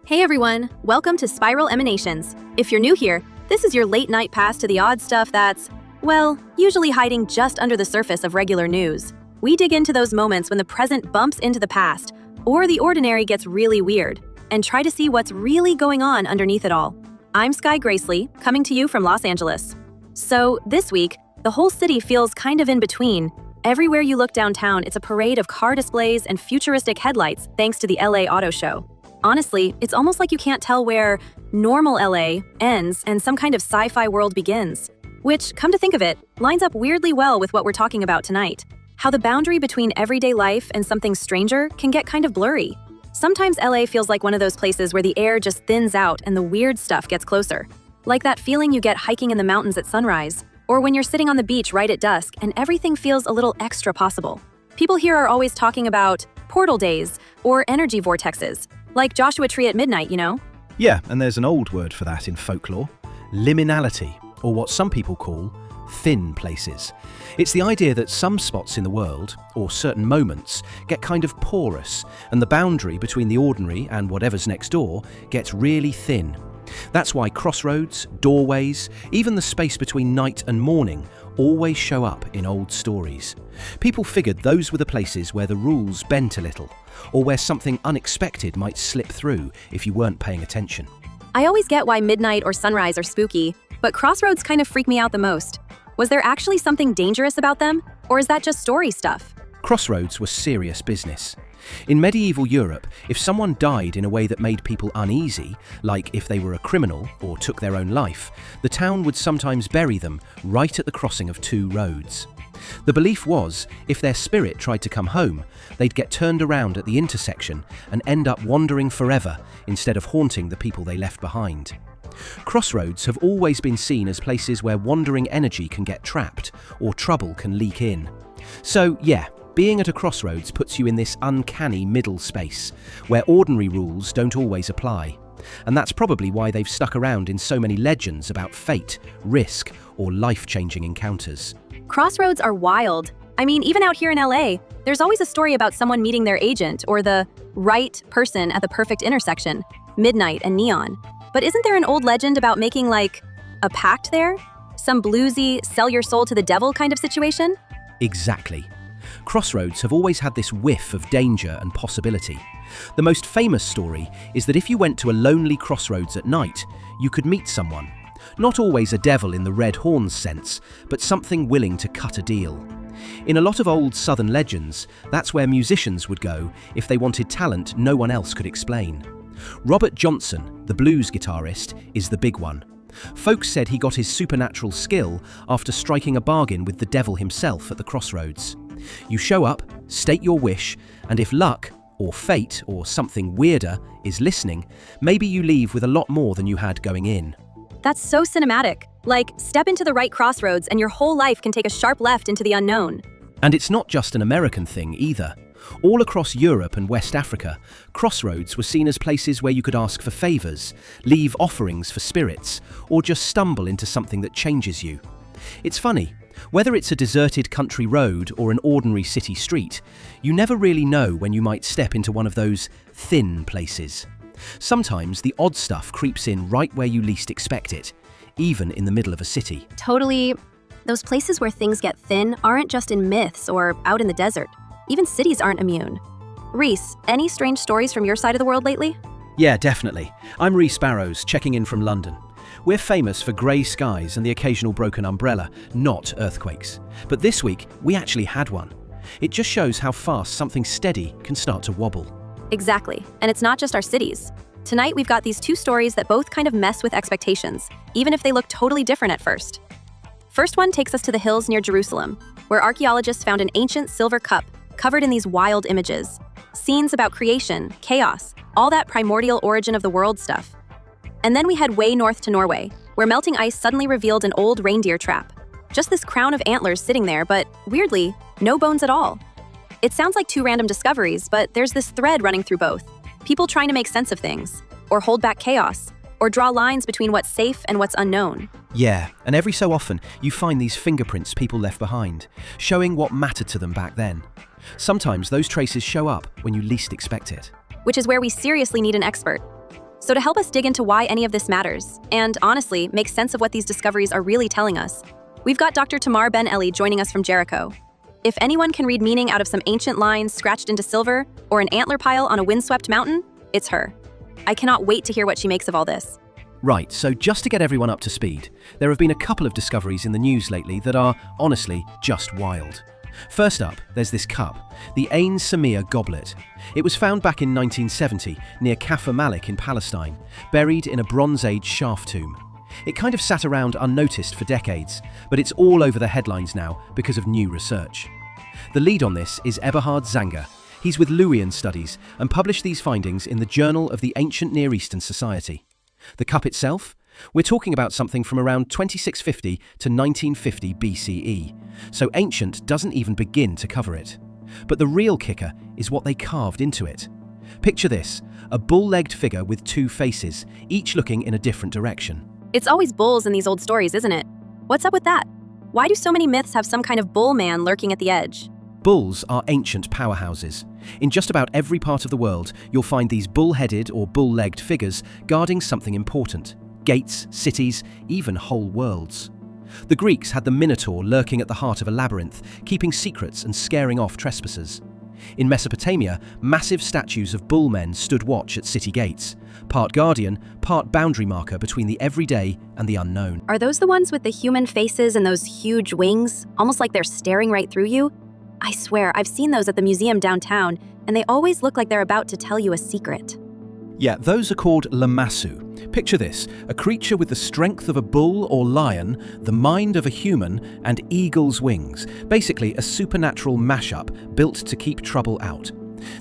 Hey everyone, welcome to Spiral Emanations. If you're new here, this is your late night pass to the odd stuff that's, well, usually hiding just under the surface of regular news. We dig into those moments when the present bumps into the past, or the ordinary gets really weird, and try to see what's really going on underneath it all. I'm Skye Gracely, coming to you from Los Angeles. So, this week, the whole city feels kind of in between. Everywhere you look downtown, it's a parade of car displays and futuristic headlights thanks to the LA Auto Show. Honestly, it's almost like you can't tell where normal LA ends and some kind of sci-fi world begins. Which, come to think of it, lines up weirdly well with what we're talking about tonight. How the boundary between everyday life and something stranger can get kind of blurry. Sometimes LA feels like one of those places where the air just thins out and the weird stuff gets closer. Like that feeling you get hiking in the mountains at sunrise, or when you're sitting on the beach right at dusk and everything feels a little extra possible. People here are always talking about portal days or energy vortexes, like Joshua Tree at midnight, you know? Yeah, and there's an old word for that in folklore, liminality, or what some people call thin places. It's the idea that some spots in the world, or certain moments, get kind of porous, and the boundary between the ordinary and whatever's next door gets really thin. That's why crossroads, doorways, even the space between night and morning always show up in old stories. People figured those were the places where the rules bent a little, or where something unexpected might slip through if you weren't paying attention. I always get why midnight or sunrise are spooky, but crossroads kind of freak me out the most. Was there actually something dangerous about them, or is that just story stuff? Crossroads were serious business. In medieval Europe, if someone died in a way that made people uneasy, like if they were a criminal or took their own life, the town would sometimes bury them right at the crossing of two roads. The belief was, if their spirit tried to come home, they'd get turned around at the intersection and end up wandering forever instead of haunting the people they left behind. Crossroads have always been seen as places where wandering energy can get trapped or trouble can leak in. So, yeah, being at a crossroads puts you in this uncanny middle space, where ordinary rules don't always apply. And that's probably why they've stuck around in so many legends about fate, risk, or life-changing encounters. Crossroads are wild. I mean, even out here in LA, there's always a story about someone meeting their agent or the right person at the perfect intersection, midnight and neon. But isn't there an old legend about making, like, a pact there? Some bluesy, sell your soul to the devil kind of situation? Exactly. Crossroads have always had this whiff of danger and possibility. The most famous story is that if you went to a lonely crossroads at night, you could meet someone. Not always a devil in the red horns sense, but something willing to cut a deal. In a lot of old southern legends, that's where musicians would go if they wanted talent no one else could explain. Robert Johnson, the blues guitarist, is the big one. Folks said he got his supernatural skill after striking a bargain with the devil himself at the crossroads. You show up, state your wish, and if luck, or fate, or something weirder is listening, maybe you leave with a lot more than you had going in. That's so cinematic. Like, step into the right crossroads and your whole life can take a sharp left into the unknown. And it's not just an American thing either. All across Europe and West Africa, crossroads were seen as places where you could ask for favours, leave offerings for spirits, or just stumble into something that changes you. It's funny, whether it's a deserted country road or an ordinary city street, you never really know when you might step into one of those thin places. Sometimes the odd stuff creeps in right where you least expect it, even in the middle of a city. Totally. Those places where things get thin aren't just in myths or out in the desert. Even cities aren't immune. Reece, any strange stories from your side of the world lately? Yeah, definitely. I'm Reece Barrows, checking in from London. We're famous for grey skies and the occasional broken umbrella, not earthquakes. But this week, we actually had one. It just shows how fast something steady can start to wobble. Exactly. And it's not just our cities. Tonight, we've got these two stories that both kind of mess with expectations, even if they look totally different at first. First one takes us to the hills near Jerusalem, where archaeologists found an ancient silver cup covered in these wild images. Scenes about creation, chaos, all that primordial origin of the world stuff. And then we head way north to Norway, where melting ice suddenly revealed an old reindeer trap. Just this crown of antlers sitting there, but weirdly, no bones at all. It sounds like two random discoveries, but there's this thread running through both. People trying to make sense of things, or hold back chaos, or draw lines between what's safe and what's unknown. Yeah, and every so often, you find these fingerprints people left behind, showing what mattered to them back then. Sometimes those traces show up when you least expect it. Which is where we seriously need an expert. So to help us dig into why any of this matters, and honestly, make sense of what these discoveries are really telling us, we've got Dr. Tamar Ben-Eli joining us from Jericho. If anyone can read meaning out of some ancient lines scratched into silver or an antler pile on a windswept mountain, it's her. I cannot wait to hear what she makes of all this. Right, so just to get everyone up to speed, there have been a couple of discoveries in the news lately that are, honestly, just wild. First up, there's this cup, the Samiya Goblet. It was found back in 1970 near Kafr Malik in Palestine, buried in a Bronze Age shaft tomb. It kind of sat around unnoticed for decades, but it's all over the headlines now because of new research. The lead on this is Eberhard Zanger. He's with Luwian Studies and published these findings in the Journal of the Ancient Near Eastern Society. The cup itself? We're talking about something from around 2650 to 1950 BCE, so ancient doesn't even begin to cover it. But the real kicker is what they carved into it. Picture this, a bull-legged figure with two faces, each looking in a different direction. It's always bulls in these old stories, isn't it? What's up with that? Why do so many myths have some kind of bull man lurking at the edge? Bulls are ancient powerhouses. In just about every part of the world, you'll find these bull-headed or bull-legged figures guarding something important. Gates, cities, even whole worlds. The Greeks had the Minotaur lurking at the heart of a labyrinth, keeping secrets and scaring off trespassers. In Mesopotamia, massive statues of bullmen stood watch at city gates, part guardian, part boundary marker between the everyday and the unknown. Are those the ones with the human faces and those huge wings, almost like they're staring right through you? I swear, I've seen those at the museum downtown, and they always look like they're about to tell you a secret. Yeah, those are called lamassu. Picture this, a creature with the strength of a bull or lion, the mind of a human, and eagle's wings. Basically, a supernatural mashup built to keep trouble out.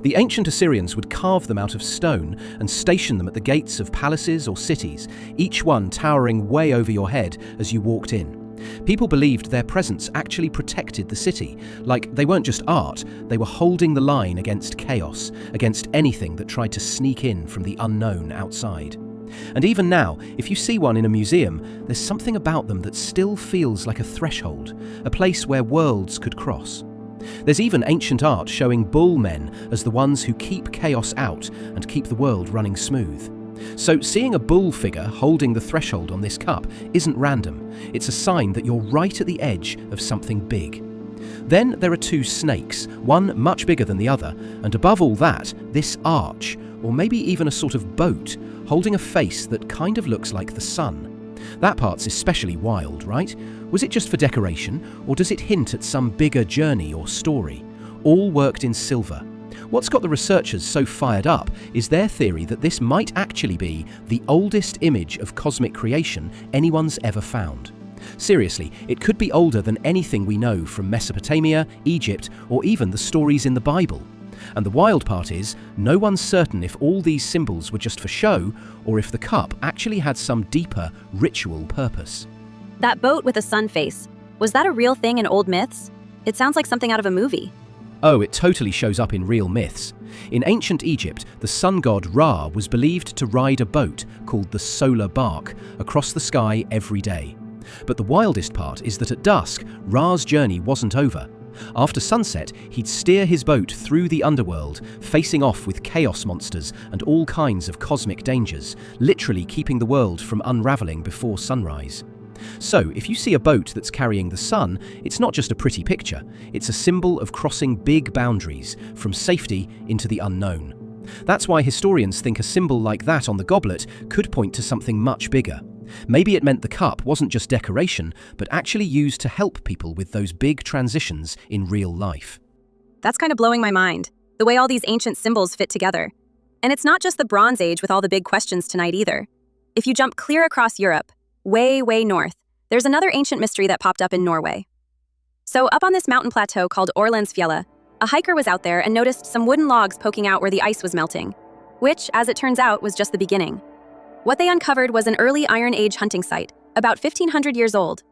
The ancient Assyrians would carve them out of stone and station them at the gates of palaces or cities, each one towering way over your head as you walked in. People believed their presence actually protected the city, like they weren't just art, they were holding the line against chaos, against anything that tried to sneak in from the unknown outside. And even now, if you see one in a museum, there's something about them that still feels like a threshold, a place where worlds could cross. There's even ancient art showing bull men as the ones who keep chaos out and keep the world running smooth. So seeing a bull figure holding the threshold on this cup isn't random. It's a sign that you're right at the edge of something big. Then there are two snakes, one much bigger than the other, and above all that, this arch, or maybe even a sort of boat, holding a face that kind of looks like the sun. That part's especially wild, right? Was it just for decoration, or does it hint at some bigger journey or story? All worked in silver. What's got the researchers so fired up is their theory that this might actually be the oldest image of cosmic creation anyone's ever found. Seriously, it could be older than anything we know from Mesopotamia, Egypt, or even the stories in the Bible. And the wild part is, no one's certain if all these symbols were just for show, or if the cup actually had some deeper, ritual purpose. That boat with a sun face, was that a real thing in old myths? It sounds like something out of a movie. Oh, it totally shows up in real myths. In ancient Egypt, the sun god Ra was believed to ride a boat called the solar bark across the sky every day. But the wildest part is that at dusk, Ra's journey wasn't over. After sunset, he'd steer his boat through the underworld, facing off with chaos monsters and all kinds of cosmic dangers, literally keeping the world from unraveling before sunrise. So, if you see a boat that's carrying the sun, it's not just a pretty picture, it's a symbol of crossing big boundaries, from safety into the unknown. That's why historians think a symbol like that on the goblet could point to something much bigger. Maybe it meant the cup wasn't just decoration, but actually used to help people with those big transitions in real life. That's kind of blowing my mind, the way all these ancient symbols fit together. And it's not just the Bronze Age with all the big questions tonight either. If you jump clear across Europe, way, way north, there's another ancient mystery that popped up in Norway. So up on this mountain plateau called Orlandsfjella, a hiker was out there and noticed some wooden logs poking out where the ice was melting, which, as it turns out, was just the beginning. What they uncovered was an early Iron Age hunting site, about 1,500 years old.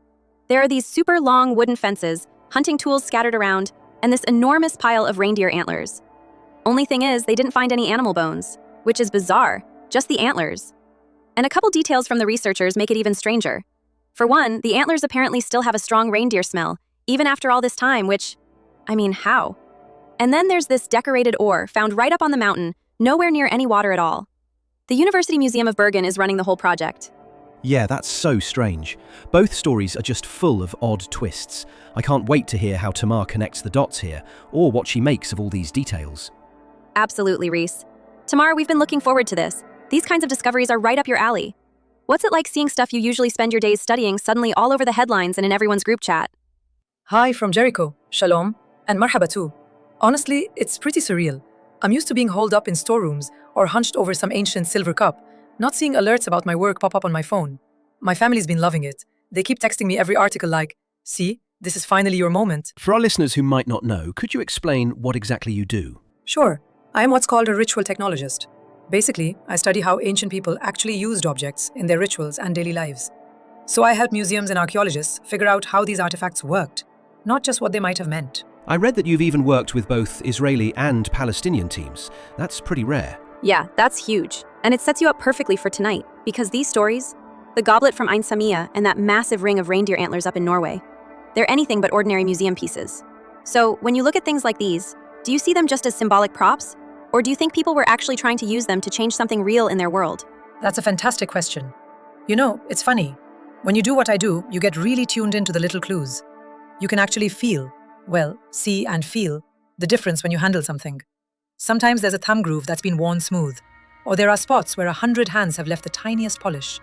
There are these super long wooden fences, hunting tools scattered around, and this enormous pile of reindeer antlers. Only thing is, they didn't find any animal bones, which is bizarre, just the antlers. And a couple details from the researchers make it even stranger. For one, the antlers apparently still have a strong reindeer smell, even after all this time, which, I mean, how? And then there's this decorated ore found right up on the mountain, nowhere near any water at all. The University Museum of Bergen is running the whole project. Yeah, that's so strange. Both stories are just full of odd twists. I can't wait to hear how Tamar connects the dots here, or what she makes of all these details. Absolutely, Reece. Tamar, we've been looking forward to this. These kinds of discoveries are right up your alley. What's it like seeing stuff you usually spend your days studying suddenly all over the headlines and in everyone's group chat? Hi from Jericho, Shalom, and Marhaba too. Honestly, it's pretty surreal. I'm used to being holed up in storerooms or hunched over some ancient silver cup, not seeing alerts about my work pop up on my phone. My family's been loving it. They keep texting me every article like, "See, this is finally your moment." For our listeners who might not know, could you explain what exactly you do? Sure, I am what's called a ritual technologist. Basically, I study how ancient people actually used objects in their rituals and daily lives. So I help museums and archaeologists figure out how these artifacts worked, not just what they might have meant. I read that you've even worked with both Israeli and Palestinian teams. That's pretty rare. Yeah, that's huge. And it sets you up perfectly for tonight, because these stories, the goblet from Samiya and that massive ring of reindeer antlers up in Norway, they're anything but ordinary museum pieces. So when you look at things like these, do you see them just as symbolic props? Or do you think people were actually trying to use them to change something real in their world? That's a fantastic question. You know, it's funny. When you do what I do, you get really tuned into the little clues. You can actually see and feel the difference when you handle something. Sometimes there's a thumb groove that's been worn smooth, or there are spots where 100 hands have left the tiniest polish.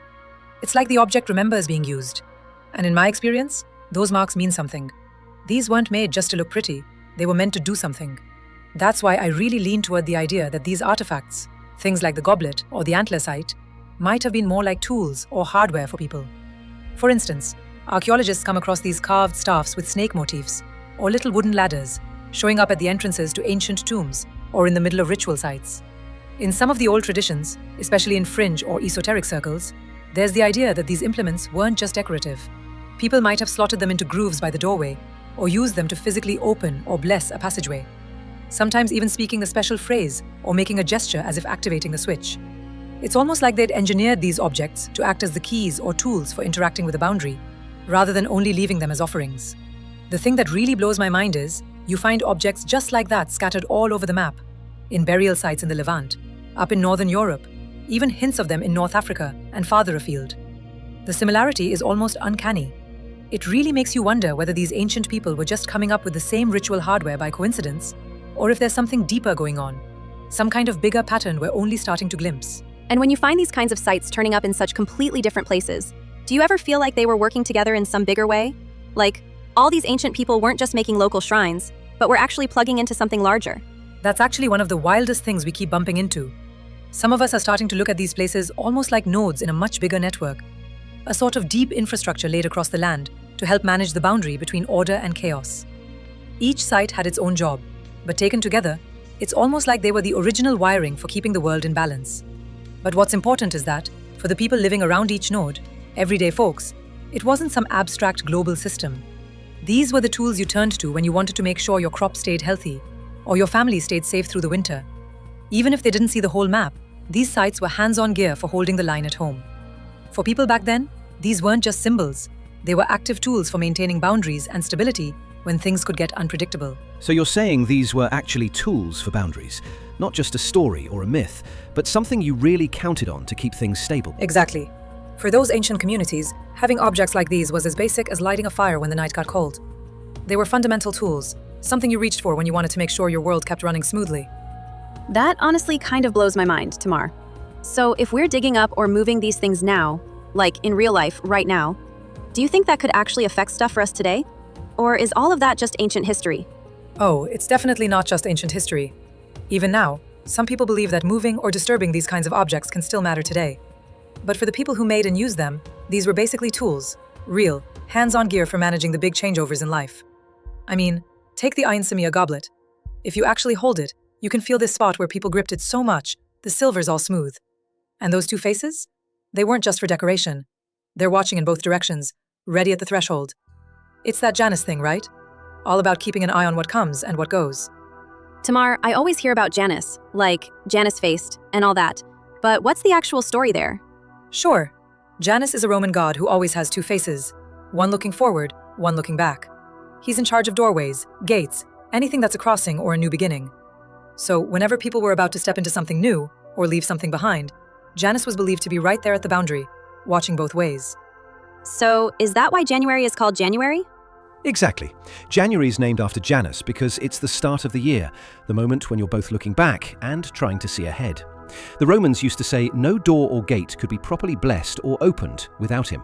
It's like the object remembers being used. And in my experience, those marks mean something. These weren't made just to look pretty, they were meant to do something. That's why I really lean toward the idea that these artifacts, things like the goblet or the antler site, might have been more like tools or hardware for people. For instance, archaeologists come across these carved staffs with snake motifs, or little wooden ladders, showing up at the entrances to ancient tombs or in the middle of ritual sites. In some of the old traditions, especially in fringe or esoteric circles, there's the idea that these implements weren't just decorative. People might have slotted them into grooves by the doorway, or used them to physically open or bless a passageway, sometimes even speaking a special phrase or making a gesture as if activating the switch. It's almost like they'd engineered these objects to act as the keys or tools for interacting with the boundary, rather than only leaving them as offerings. The thing that really blows my mind is, you find objects just like that scattered all over the map, in burial sites in the Levant, up in Northern Europe, even hints of them in North Africa and farther afield. The similarity is almost uncanny. It really makes you wonder whether these ancient people were just coming up with the same ritual hardware by coincidence, or if there's something deeper going on, some kind of bigger pattern we're only starting to glimpse. And when you find these kinds of sites turning up in such completely different places, do you ever feel like they were working together in some bigger way? Like, all these ancient people weren't just making local shrines, but were actually plugging into something larger? That's actually one of the wildest things we keep bumping into. Some of us are starting to look at these places almost like nodes in a much bigger network, a sort of deep infrastructure laid across the land to help manage the boundary between order and chaos. Each site had its own job, but taken together, it's almost like they were the original wiring for keeping the world in balance. But what's important is that, for the people living around each node, everyday folks, it wasn't some abstract global system. These were the tools you turned to when you wanted to make sure your crop stayed healthy, or your family stayed safe through the winter. Even if they didn't see the whole map, these sites were hands-on gear for holding the line at home. For people back then, these weren't just symbols. They were active tools for maintaining boundaries and stability when things could get unpredictable. So you're saying these were actually tools for boundaries, not just a story or a myth, but something you really counted on to keep things stable. Exactly. For those ancient communities, having objects like these was as basic as lighting a fire when the night got cold. They were fundamental tools, something you reached for when you wanted to make sure your world kept running smoothly. That honestly kind of blows my mind, Tamar. So if we're digging up or moving these things now, like in real life, right now, do you think that could actually affect stuff for us today? Or is all of that just ancient history? Oh, it's definitely not just ancient history. Even now, some people believe that moving or disturbing these kinds of objects can still matter today. But for the people who made and used them, these were basically tools, real, hands-on gear for managing the big changeovers in life. I mean, take the Samiya goblet. If you actually hold it, you can feel this spot where people gripped it so much, the silver's all smooth. And those two faces? They weren't just for decoration. They're watching in both directions, ready at the threshold. It's that Janus thing, right? All about keeping an eye on what comes and what goes. Tamar, I always hear about Janus, like Janus-faced and all that. But what's the actual story there? Sure. Janus is a Roman god who always has two faces, one looking forward, one looking back. He's in charge of doorways, gates, anything that's a crossing or a new beginning. So whenever people were about to step into something new or leave something behind, Janus was believed to be right there at the boundary, watching both ways. So, is that why January is called January? Exactly. January is named after Janus because it's the start of the year, the moment when you're both looking back and trying to see ahead. The Romans used to say no door or gate could be properly blessed or opened without him.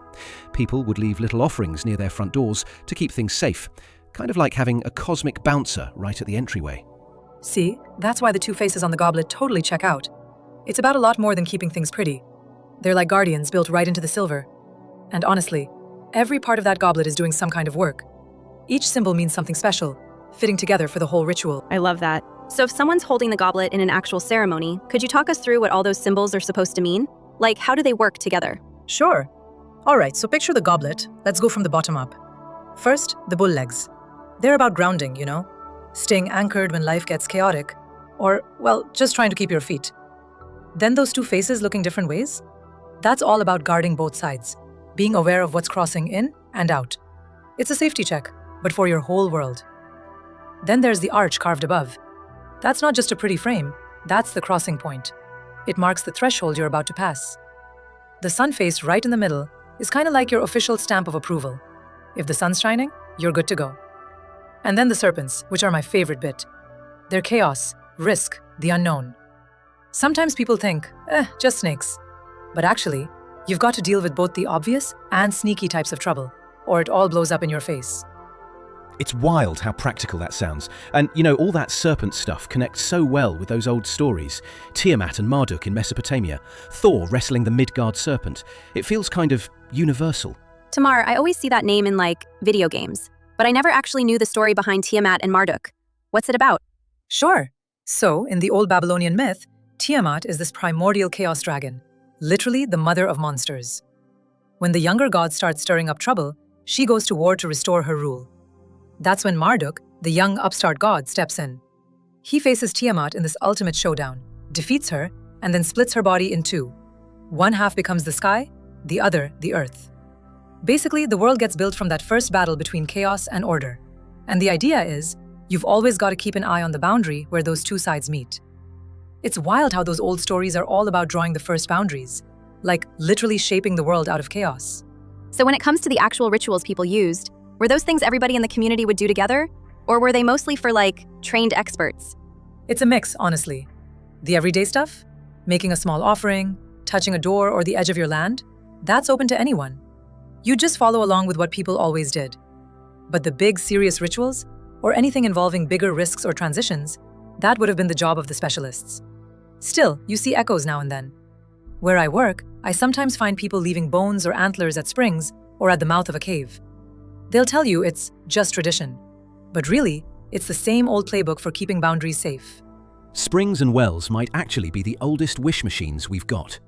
People would leave little offerings near their front doors to keep things safe, kind of like having a cosmic bouncer right at the entryway. See, that's why the two faces on the goblet totally check out. It's about a lot more than keeping things pretty. They're like guardians built right into the silver. And honestly, every part of that goblet is doing some kind of work. Each symbol means something special, fitting together for the whole ritual. I love that. So if someone's holding the goblet in an actual ceremony, could you talk us through what all those symbols are supposed to mean? Like, how do they work together? Sure. All right, so picture the goblet. Let's go from the bottom up. First, the bull legs. They're about grounding, staying anchored when life gets chaotic, or, well, just trying to keep your feet. Then those two faces looking different ways? That's all about guarding both sides, being aware of what's crossing in and out. It's a safety check, but for your whole world. Then there's the arch carved above. That's not just a pretty frame, that's the crossing point. It marks the threshold you're about to pass. The sun face right in the middle is kind of like your official stamp of approval. If the sun's shining, you're good to go. And then the serpents, which are my favorite bit. They're chaos, risk, the unknown. Sometimes people think, just snakes. But actually, you've got to deal with both the obvious and sneaky types of trouble, or it all blows up in your face. It's wild how practical that sounds. And, all that serpent stuff connects so well with those old stories. Tiamat and Marduk in Mesopotamia, Thor wrestling the Midgard serpent. It feels kind of universal. Tamar, I always see that name in, video games, but I never actually knew the story behind Tiamat and Marduk. What's it about? Sure. So, in the old Babylonian myth, Tiamat is this primordial chaos dragon, literally the mother of monsters. When the younger gods start stirring up trouble, she goes to war to restore her rule. That's when Marduk, the young upstart god, steps in. He faces Tiamat in this ultimate showdown, defeats her, and then splits her body in two. One half becomes the sky, the other the earth. Basically, the world gets built from that first battle between chaos and order. And the idea is, you've always got to keep an eye on the boundary where those two sides meet. It's wild how those old stories are all about drawing the first boundaries, like literally shaping the world out of chaos. So when it comes to the actual rituals people used, were those things everybody in the community would do together? Or were they mostly for, trained experts? It's a mix, honestly. The everyday stuff, making a small offering, touching a door or the edge of your land, that's open to anyone. You just follow along with what people always did. But the big, serious rituals, or anything involving bigger risks or transitions, that would have been the job of the specialists. Still, you see echoes now and then. Where I work, I sometimes find people leaving bones or antlers at springs or at the mouth of a cave. They'll tell you it's just tradition, but really, it's the same old playbook for keeping boundaries safe. Springs and wells might actually be the oldest wish machines we've got.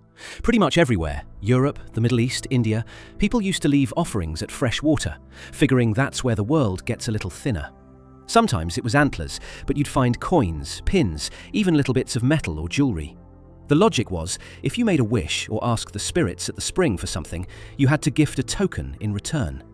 Pretty much everywhere, Europe, the Middle East, India, people used to leave offerings at fresh water, figuring that's where the world gets a little thinner. Sometimes it was antlers, but you'd find coins, pins, even little bits of metal or jewelry. The logic was, if you made a wish or asked the spirits at the spring for something, you had to gift a token in return.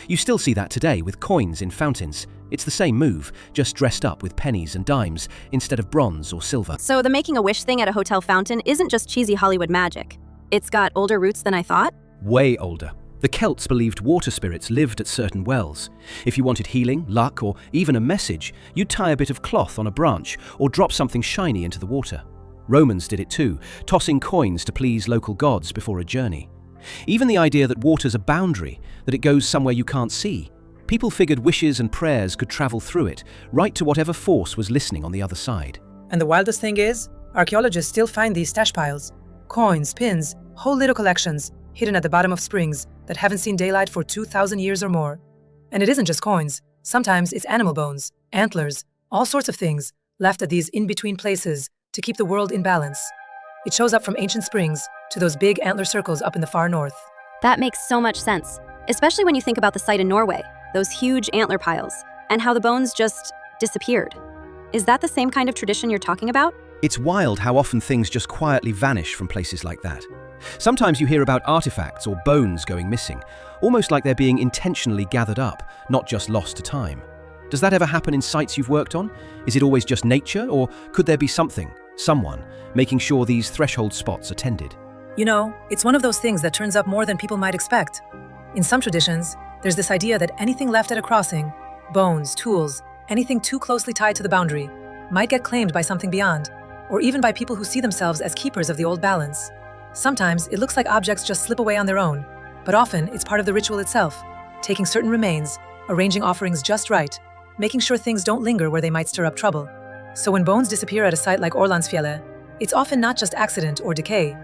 You still see that today with coins in fountains. It's the same move, just dressed up with pennies and dimes instead of bronze or silver. So the making a wish thing at a hotel fountain isn't just cheesy Hollywood magic. It's got older roots than I thought? Way older. The Celts believed water spirits lived at certain wells. If you wanted healing, luck, or even a message, you'd tie a bit of cloth on a branch or drop something shiny into the water. Romans did it too, tossing coins to please local gods before a journey. Even the idea that water's a boundary, that it goes somewhere you can't see. People figured wishes and prayers could travel through it, right to whatever force was listening on the other side. And the wildest thing is, archaeologists still find these stash piles. Coins, pins, whole little collections, hidden at the bottom of springs that haven't seen daylight for 2,000 years or more. And it isn't just coins. Sometimes it's animal bones, antlers, all sorts of things, left at these in-between places to keep the world in balance. It shows up from ancient springs to those big antler circles up in the far north. That makes so much sense, especially when you think about the site in Norway, those huge antler piles, and how the bones just disappeared. Is that the same kind of tradition you're talking about? It's wild how often things just quietly vanish from places like that. Sometimes you hear about artifacts or bones going missing, almost like they're being intentionally gathered up, not just lost to time. Does that ever happen in sites you've worked on? Is it always just nature, or could there be something, someone, making sure these threshold spots are tended? You know, it's one of those things that turns up more than people might expect. In some traditions, there's this idea that anything left at a crossing, bones, tools, anything too closely tied to the boundary, might get claimed by something beyond, or even by people who see themselves as keepers of the old balance. Sometimes it looks like objects just slip away on their own, but often it's part of the ritual itself, taking certain remains, arranging offerings just right, making sure things don't linger where they might stir up trouble. So when bones disappear at a site like Orlandsfjellet, it's often not just accident or decay.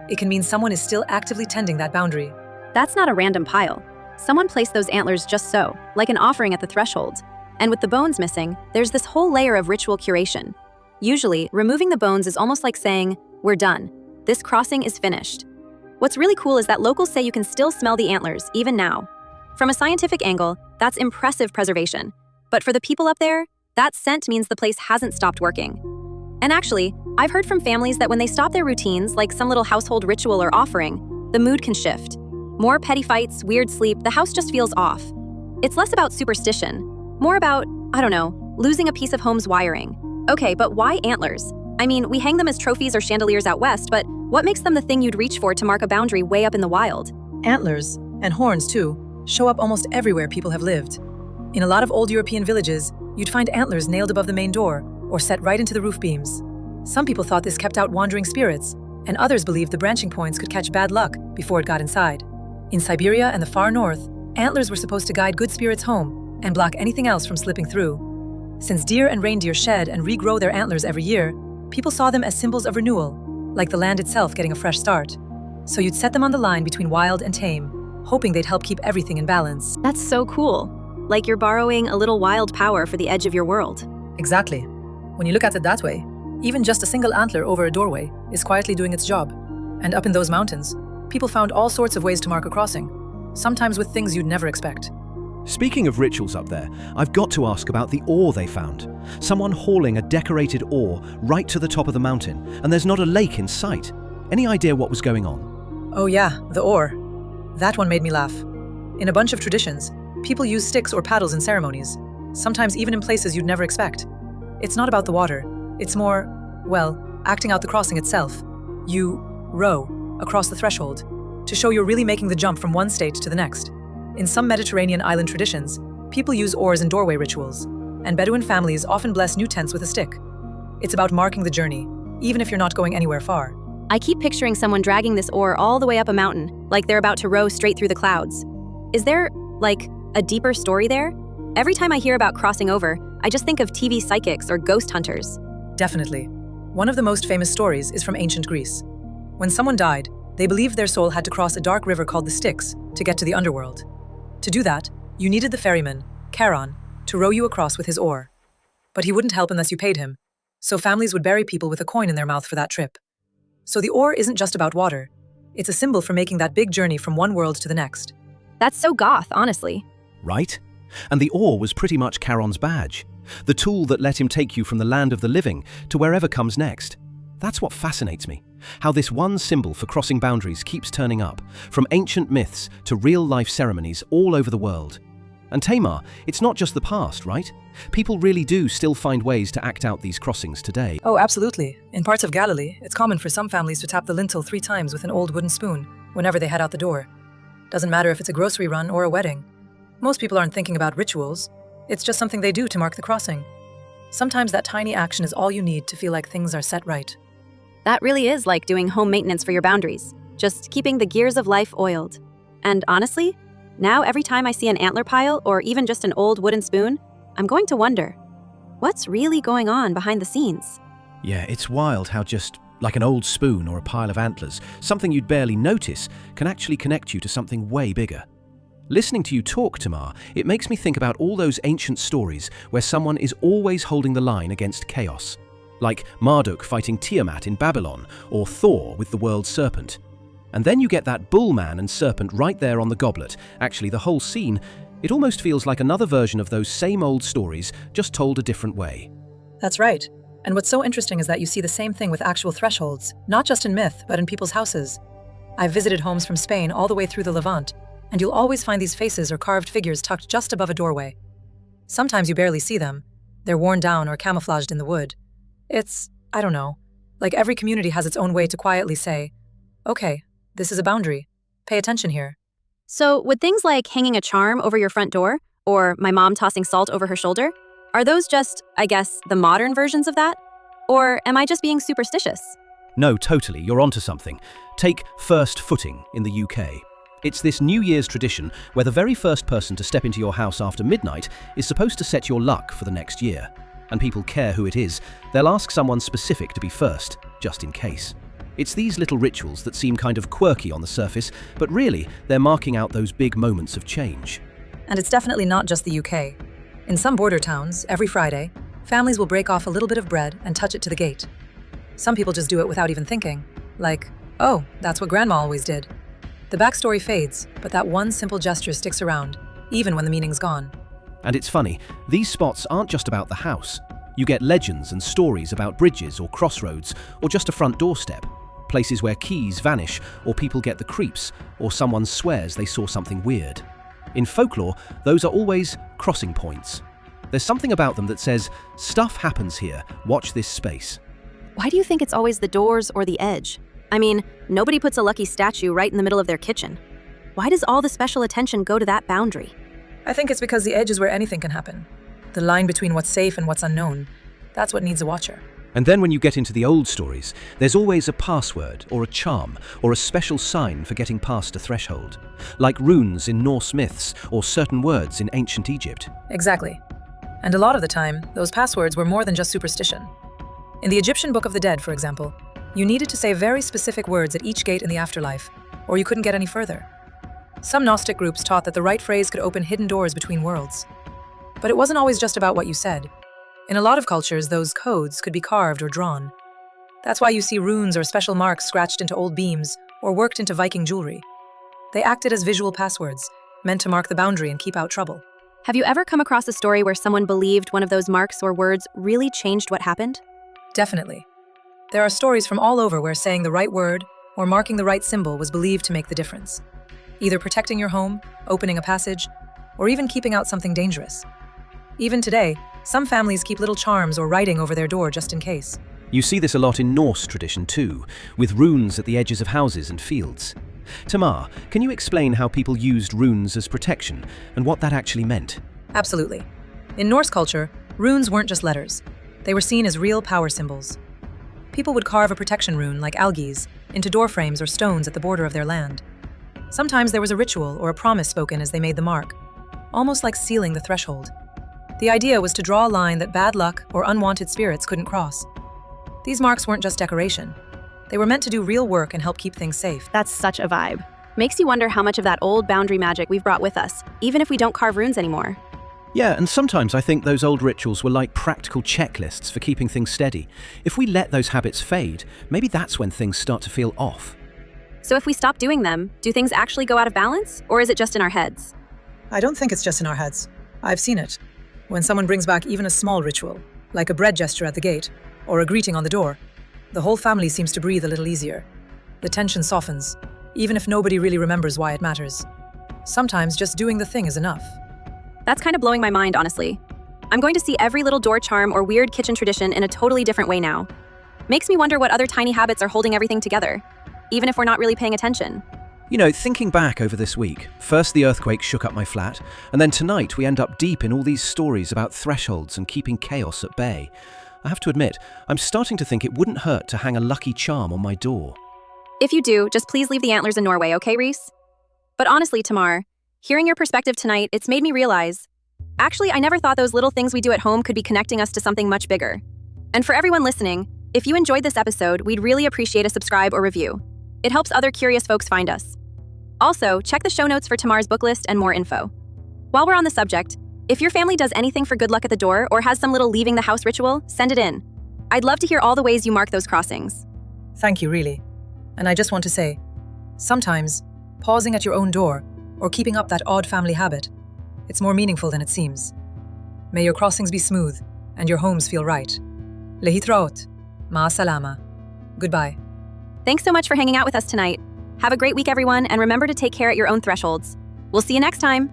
It can mean someone is still actively tending that boundary. That's not a random pile. Someone placed those antlers just so, like an offering at the threshold. And with the bones missing, there's this whole layer of ritual curation. Usually, removing the bones is almost like saying, "We're done. This crossing is finished." What's really cool is that locals say you can still smell the antlers, even now. From a scientific angle, that's impressive preservation. But for the people up there, that scent means the place hasn't stopped working. And actually, I've heard from families that when they stop their routines, like some little household ritual or offering, the mood can shift. More petty fights, weird sleep, the house just feels off. It's less about superstition, more about, I don't know, losing a piece of home's wiring. Okay, but why antlers? I mean, we hang them as trophies or chandeliers out west, but what makes them the thing you'd reach for to mark a boundary way up in the wild? Antlers, and horns too, show up almost everywhere people have lived. In a lot of old European villages, you'd find antlers nailed above the main door or set right into the roof beams. Some people thought this kept out wandering spirits, and others believed the branching points could catch bad luck before it got inside. In Siberia and the far north, antlers were supposed to guide good spirits home and block anything else from slipping through. Since deer and reindeer shed and regrow their antlers every year, people saw them as symbols of renewal, like the land itself getting a fresh start. So you'd set them on the line between wild and tame, hoping they'd help keep everything in balance. That's so cool. Like you're borrowing a little wild power for the edge of your world. Exactly. When you look at it that way, even just a single antler over a doorway is quietly doing its job. And up in those mountains, people found all sorts of ways to mark a crossing, sometimes with things you'd never expect. Speaking of rituals up there, I've got to ask about the oar they found. Someone hauling a decorated oar right to the top of the mountain, and there's not a lake in sight. Any idea what was going on? Oh yeah, the oar. That one made me laugh. In a bunch of traditions, people use sticks or paddles in ceremonies, sometimes even in places you'd never expect. It's not about the water. It's more, well, acting out the crossing itself. You row across the threshold to show you're really making the jump from one state to the next. In some Mediterranean island traditions, people use oars in doorway rituals, and Bedouin families often bless new tents with a stick. It's about marking the journey, even if you're not going anywhere far. I keep picturing someone dragging this oar all the way up a mountain, like they're about to row straight through the clouds. Is there, like, a deeper story there? Every time I hear about crossing over, I just think of TV psychics or ghost hunters. Definitely. One of the most famous stories is from ancient Greece. When someone died, they believed their soul had to cross a dark river called the Styx to get to the underworld. To do that, you needed the ferryman, Charon, to row you across with his oar. But he wouldn't help unless you paid him, so families would bury people with a coin in their mouth for that trip. So the oar isn't just about water. It's a symbol for making that big journey from one world to the next. That's so goth, honestly. Right? And the oar was pretty much Charon's badge, the tool that let him take you from the land of the living to wherever comes next. That's what fascinates me, how this one symbol for crossing boundaries keeps turning up, from ancient myths to real-life ceremonies all over the world. And Tamar, it's not just the past, right? People really do still find ways to act out these crossings today. Oh, absolutely. In parts of Galilee, it's common for some families to tap the lintel 3 times with an old wooden spoon whenever they head out the door. Doesn't matter if it's a grocery run or a wedding. Most people aren't thinking about rituals. It's just something they do to mark the crossing. Sometimes that tiny action is all you need to feel like things are set right. That really is like doing home maintenance for your boundaries, just keeping the gears of life oiled. And honestly, now every time I see an antler pile or even just an old wooden spoon, I'm going to wonder, what's really going on behind the scenes? Yeah, it's wild how just like an old spoon or a pile of antlers, something you'd barely notice, can actually connect you to something way bigger. Listening to you talk, Tamar, it makes me think about all those ancient stories where someone is always holding the line against chaos. Like Marduk fighting Tiamat in Babylon, or Thor with the world's serpent. And then you get that bull man and serpent right there on the goblet. Actually, the whole scene, it almost feels like another version of those same old stories, just told a different way. That's right. And what's so interesting is that you see the same thing with actual thresholds, not just in myth, but in people's houses. I've visited homes from Spain all the way through the Levant, and you'll always find these faces or carved figures tucked just above a doorway. Sometimes you barely see them. They're worn down or camouflaged in the wood. It's, I don't know, like every community has its own way to quietly say, okay, This is a boundary. Pay attention here. So, would things like hanging a charm over your front door, or my mom tossing salt over her shoulder, are those just, I guess, the modern versions of that? Or am I just being superstitious? No, totally, you're onto something. Take first footing in the UK. It's this New Year's tradition where the very first person to step into your house after midnight is supposed to set your luck for the next year. And people care who it is. They'll ask someone specific to be first, just in case. It's these little rituals that seem kind of quirky on the surface, but really, they're marking out those big moments of change. And it's definitely not just the UK. In some border towns, every Friday, families will break off a little bit of bread and touch it to the gate. Some people just do it without even thinking. Like, oh, that's what Grandma always did. The backstory fades, but that one simple gesture sticks around, even when the meaning's gone. And it's funny, these spots aren't just about the house. You get legends and stories about bridges or crossroads, or just a front doorstep. Places where keys vanish, or people get the creeps, or someone swears they saw something weird. In folklore, those are always crossing points. There's something about them that says, stuff happens here, watch this space. Why do you think it's always the doors or the edge? I mean, nobody puts a lucky statue right in the middle of their kitchen. Why does all the special attention go to that boundary? I think it's because the edge is where anything can happen. The line between what's safe and what's unknown, that's what needs a watcher. And then when you get into the old stories, there's always a password or a charm or a special sign for getting past a threshold, like runes in Norse myths or certain words in ancient Egypt. Exactly. And a lot of the time, those passwords were more than just superstition. In the Egyptian Book of the Dead, for example, you needed to say very specific words at each gate in the afterlife, or you couldn't get any further. Some Gnostic groups taught that the right phrase could open hidden doors between worlds. But it wasn't always just about what you said. In a lot of cultures, those codes could be carved or drawn. That's why you see runes or special marks scratched into old beams or worked into Viking jewelry. They acted as visual passwords, meant to mark the boundary and keep out trouble. Have you ever come across a story where someone believed one of those marks or words really changed what happened? Definitely. There are stories from all over where saying the right word or marking the right symbol was believed to make the difference. Either protecting your home, opening a passage, or even keeping out something dangerous. Even today, some families keep little charms or writing over their door just in case. You see this a lot in Norse tradition too, with runes at the edges of houses and fields. Tamar, can you explain how people used runes as protection and what that actually meant? Absolutely. In Norse culture, runes weren't just letters. They were seen as real power symbols. People would carve a protection rune, like algaes, into doorframes or stones at the border of their land. Sometimes there was a ritual or a promise spoken as they made the mark, almost like sealing the threshold. The idea was to draw a line that bad luck or unwanted spirits couldn't cross. These marks weren't just decoration. They were meant to do real work and help keep things safe. That's such a vibe. Makes you wonder how much of that old boundary magic we've brought with us, even if we don't carve runes anymore. Yeah, and sometimes I think those old rituals were like practical checklists for keeping things steady. If we let those habits fade, maybe that's when things start to feel off. So if we stop doing them, do things actually go out of balance, or is it just in our heads? I don't think it's just in our heads. I've seen it. When someone brings back even a small ritual, like a bread gesture at the gate, or a greeting on the door, the whole family seems to breathe a little easier. The tension softens, even if nobody really remembers why it matters. Sometimes just doing the thing is enough. That's kind of blowing my mind, honestly. I'm going to see every little door charm or weird kitchen tradition in a totally different way now. Makes me wonder what other tiny habits are holding everything together, even if we're not really paying attention. You know, thinking back over this week, first the earthquake shook up my flat, and then tonight we end up deep in all these stories about thresholds and keeping chaos at bay. I have to admit, I'm starting to think it wouldn't hurt to hang a lucky charm on my door. If you do, just please leave the antlers in Norway, okay, Reece? But honestly, Tamar, hearing your perspective tonight, it's made me realize, actually, I never thought those little things we do at home could be connecting us to something much bigger. And for everyone listening, if you enjoyed this episode, we'd really appreciate a subscribe or review. It helps other curious folks find us. Also, check the show notes for Tamar's book list and more info. While we're on the subject, if your family does anything for good luck at the door or has some little leaving the house ritual, send it in. I'd love to hear all the ways you mark those crossings. Thank you, really. And I just want to say, sometimes, pausing at your own door or keeping up that odd family habit, it's more meaningful than it seems. May your crossings be smooth and your homes feel right. Lehitraot. Ma salama. Goodbye. Thanks so much for hanging out with us tonight. Have a great week, everyone, and remember to take care at your own thresholds. We'll see you next time.